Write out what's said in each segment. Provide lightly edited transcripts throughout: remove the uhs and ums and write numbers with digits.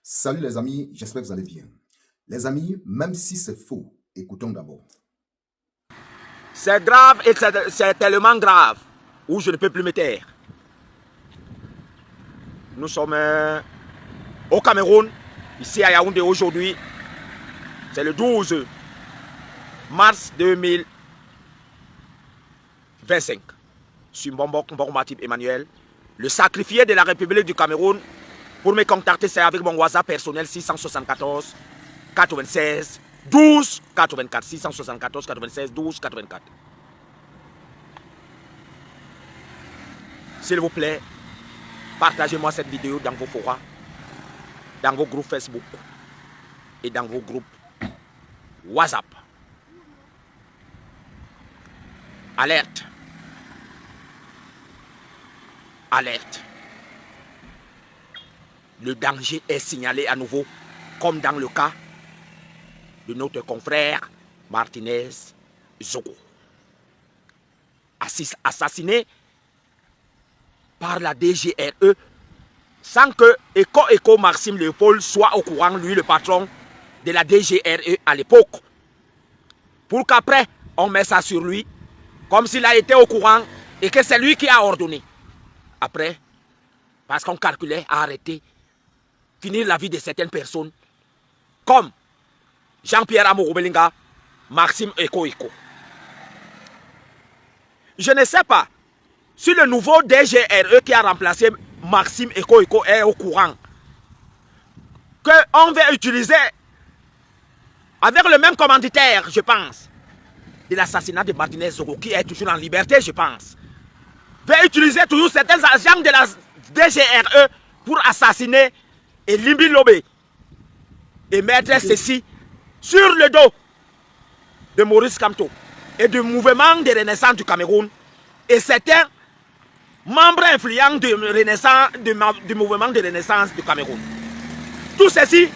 Salut les amis, j'espère que vous allez bien. Les amis, même si c'est faux, écoutons d'abord. C'est grave et c'est tellement grave où je ne peux plus me taire. Nous sommes au Cameroun, ici à Yaoundé aujourd'hui. C'est le 12 mars 2025. Je suis Mbombo Matip Emmanuel, le sacrifié de la République du Cameroun. Pour me contacter, c'est avec mon WhatsApp personnel 674 96 12 84. 674 96 12 84. S'il vous plaît, partagez-moi cette vidéo dans vos forums, dans vos groupes Facebook et dans vos groupes WhatsApp. Alerte. Alerte. Le danger est signalé à nouveau, comme dans le cas de notre confrère Martinez Zogo. Assassiné par la DGRE sans que Eko Maxime Léopold soit au courant, lui le patron de la DGRE à l'époque. Pour qu'après, on met ça sur lui, comme s'il a été au courant et que c'est lui qui a ordonné. Après, parce qu'on calculait à arrêter, finir la vie de certaines personnes, comme Jean-Pierre Amogo-Belinga, Maxime Eko. Je ne sais pas si le nouveau DGRE qui a remplacé Maxime Eko est au courant qu'on va utiliser avec le même commanditaire, je pense, de l'assassinat de Martinez Zogo, qui est toujours en liberté, je pense, va utiliser toujours certains agents de la DGRE pour assassiner Elimbi Lobé et mettre ceci sur le dos de Maurice Kamto et du mouvement de renaissance du Cameroun et certains membres influents du mouvement de renaissance du Cameroun. Tout ceci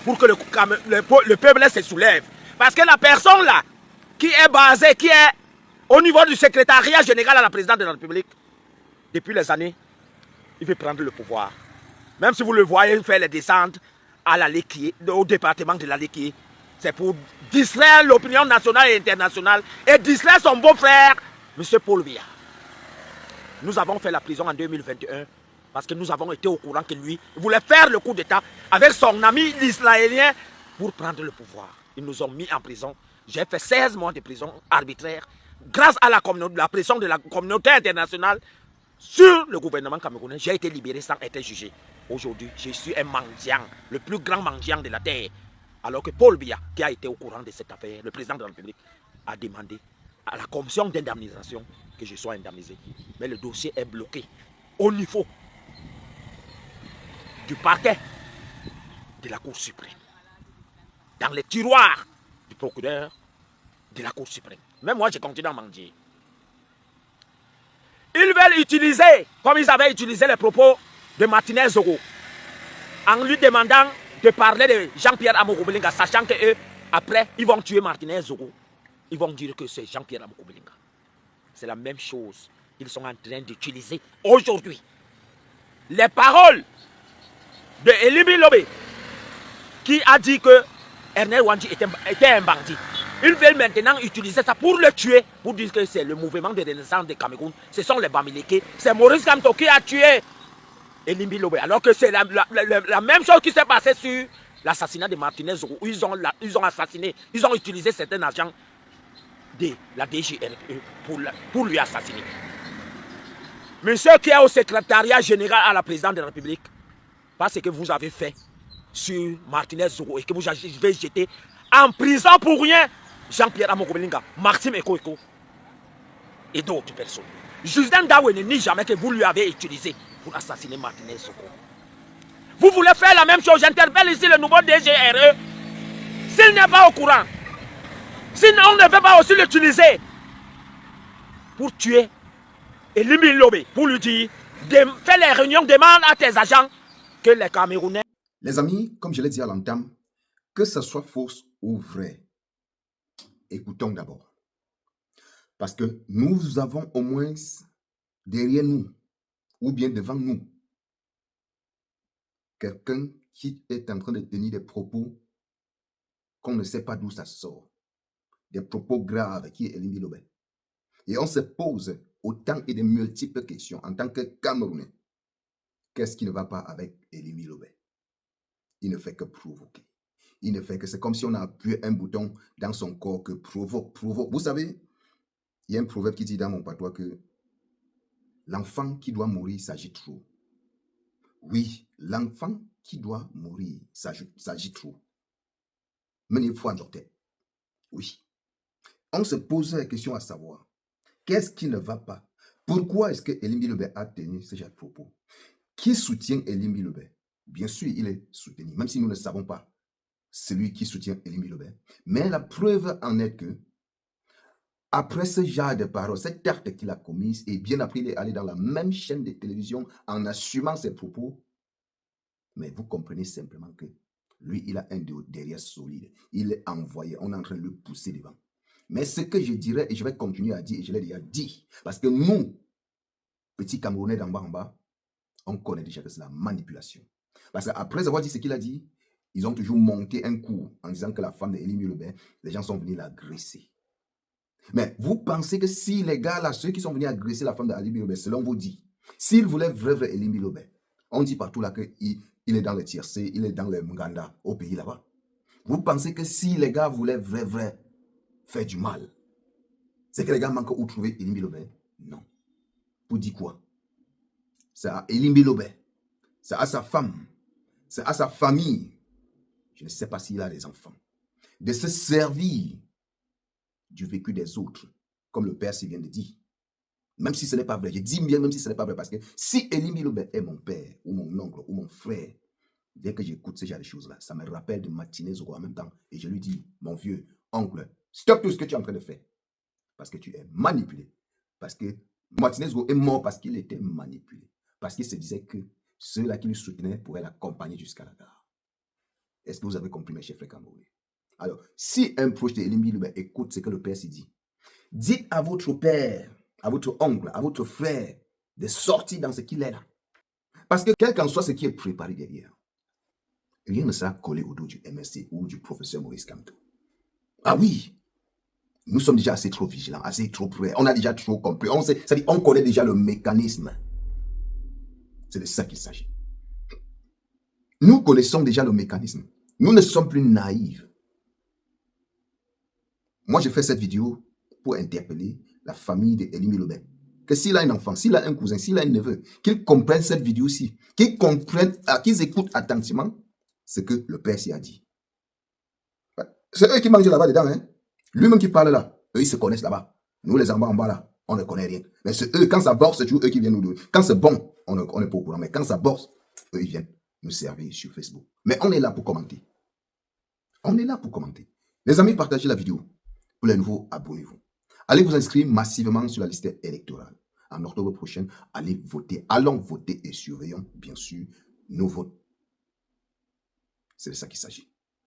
pour que le peuple se soulève. Parce que la personne là, qui est basée, qui est au niveau du secrétariat général à la présidente de la République, depuis les années, il veut prendre le pouvoir. Même si vous le voyez faire les descentes à la Léquier, au département de la Léquier, c'est pour distraire l'opinion nationale et internationale et distraire son beau-frère, M. Paul Biya. Nous avons fait la prison en 2021 parce que nous avons été au courant que lui voulait faire le coup d'État avec son ami israélien pour prendre le pouvoir. Ils nous ont mis en prison. J'ai fait 16 mois de prison arbitraire grâce à la pression de la communauté internationale sur le gouvernement camerounais. J'ai été libéré sans être jugé. Aujourd'hui, je suis un mendiant, le plus grand mendiant de la terre. Alors que Paul Biya, qui a été au courant de cette affaire, le président de la République, a demandé à la commission d'indemnisation que je sois indemnisé. Mais le dossier est bloqué au niveau du parquet de la Cour suprême, dans les tiroirs du procureur de la Cour suprême. Même moi, je continue à mendier. Ils veulent utiliser, comme ils avaient utilisé les propos de Martinez Zogo, en lui demandant de parler de Jean-Pierre Amogo-Belinga, sachant qu'eux, après, ils vont tuer Martinez Zogo. Ils vont dire que c'est Jean-Pierre Amogo-Belinga. C'est la même chose qu'ils sont en train d'utiliser aujourd'hui. Les paroles de Elimbi Lobé, qui a dit que Ernest Wandji était un bandit. Ils veulent maintenant utiliser ça pour le tuer, pour dire que c'est le mouvement de renaissance du Cameroun. Ce sont les Bamileke. C'est Maurice Kamto qui a tué Elimbi Lobé. Alors que c'est la même chose qui s'est passée sur l'assassinat de Martinez, où ils ont assassiné, ils ont utilisé certains agents de la DGRE pour lui assassiner. Monsieur qui est au secrétariat général à la présidente de la République, parce que vous avez fait sur Martinez Zogo et que vous avez jeté en prison pour rien Jean-Pierre Amogo-Belinga, Maxime Eko et d'autres personnes. Justin Dawe ne nie jamais que vous lui avez utilisé pour assassiner Martinez Zogo. Vous voulez faire la même chose. J'interpelle ici le nouveau DGRE. S'il n'est pas au courant, sinon on ne veut pas aussi l'utiliser pour tuer Elimbi Lobé, pour lui dire, fais les réunions, demande à tes agents que les Camerounais. Les amis, comme je l'ai dit à l'entame, que ce soit faux ou vrai, écoutons d'abord. Parce que nous avons au moins derrière nous, ou bien devant nous, quelqu'un qui est en train de tenir des propos qu'on ne sait pas d'où ça sort. Des propos graves qui est Elimbi Lobé. Et on se pose autant et de multiples questions en tant que Camerounais. Qu'est-ce qui ne va pas avec Elimbi Lobé? Il ne fait que provoquer. Il ne fait que c'est comme si on a appuyé un bouton dans son corps que provoque. Vous savez, il y a un proverbe qui dit dans mon patois que l'enfant qui doit mourir s'agit trop. Oui, l'enfant qui doit mourir s'agit trop. Mais il faut en docteur. Oui. On se pose la question à savoir, qu'est-ce qui ne va pas? Pourquoi est-ce que Elimbi Lobé a tenu ce genre de propos? Qui soutient Elimbi Lobé? Bien sûr, il est soutenu, même si nous ne savons pas celui qui soutient Elimbi Lobé. Mais la preuve en est que, après ce genre de paroles, cette acte qu'il a commise, et bien après, il est allé dans la même chaîne de télévision en assumant ses propos. Mais vous comprenez simplement que lui, il a un derrière solide. Il est envoyé, on est en train de le pousser devant. Mais ce que je dirais, et je vais continuer à dire, et je l'ai déjà dit, parce que nous, petits Camerounais d'en bas en bas, on connaît déjà que c'est la manipulation. Parce qu'après avoir dit ce qu'il a dit, ils ont toujours monté un coup en disant que la femme de Elimbi Lobé, les gens sont venus l'agresser. Mais vous pensez que si les gars là, ceux qui sont venus agresser la femme de Elimbi Lobé, selon vous dit, s'ils voulaient vrai Elimbi Lobé, on dit partout là qu'il est dans le tiercé, il est dans le Muganda, au pays là-bas. Vous pensez que si les gars voulaient vrai faire du mal, c'est que les gars manquent où trouver Elimbi Lobé? Non. Vous dites quoi? C'est à Elimbi Lobé, c'est à sa femme, c'est à sa famille, je ne sais pas s'il a des enfants, de se servir du vécu des autres, comme le père s'y vient de dire. Même si ce n'est pas vrai, je dis bien même si ce n'est pas vrai, parce que si Elimbi Lobé est mon père, ou mon oncle, ou mon frère, dès que j'écoute ce genre de choses-là, ça me rappelle de Martinez Zoko en même temps, et je lui dis, mon vieux oncle, stop tout ce que tu es en train de faire, parce que tu es manipulé, parce que Martinez Zoko est mort parce qu'il était manipulé, parce qu'il se disait que ceux-là qui le soutenaient pourraient l'accompagner jusqu'à la gare. Est-ce que vous avez compris, mes chers frères camerounais? Alors, si un proche de Elimbi Lobé écoute ce que le père s'y dit, dites à votre père, à votre oncle, à votre frère de sortir dans ce qu'il est là. Parce que quel qu'en soit ce qui est préparé derrière, rien ne sera collé au dos du MSC ou du professeur Maurice Kamto. Ah oui, nous sommes déjà assez trop vigilants, assez trop prêts. On a déjà trop compris. C'est-à-dire, on connaît déjà le mécanisme. C'est de ça qu'il s'agit. Nous connaissons déjà le mécanisme. Nous ne sommes plus naïfs. Moi, je fais cette vidéo pour interpeller la famille de Elimbi Lobé. Que s'il a un enfant, s'il a un cousin, s'il a un neveu, qu'ils comprennent cette vidéo-ci, qu'ils comprennent, qu'ils écoutent attentivement ce que le père s'y a dit. C'est eux qui mangent là-bas dedans, hein. Lui-même qui parle là, eux ils se connaissent là-bas. Nous les en bas là, on ne connaît rien. Mais c'est eux, quand ça borse, c'est toujours eux qui viennent nous donner. Quand c'est bon, on n'est pas au courant. Mais quand ça borse, eux ils viennent nous servir sur Facebook. Mais on est là pour commenter. On est là pour commenter. Les amis, partagez la vidéo. Pour les nouveaux, abonnez-vous. Allez vous inscrire massivement sur la liste électorale. En octobre prochain, allez voter. Allons voter et surveillons, bien sûr, nos votes. C'est de ça qu'il s'agit.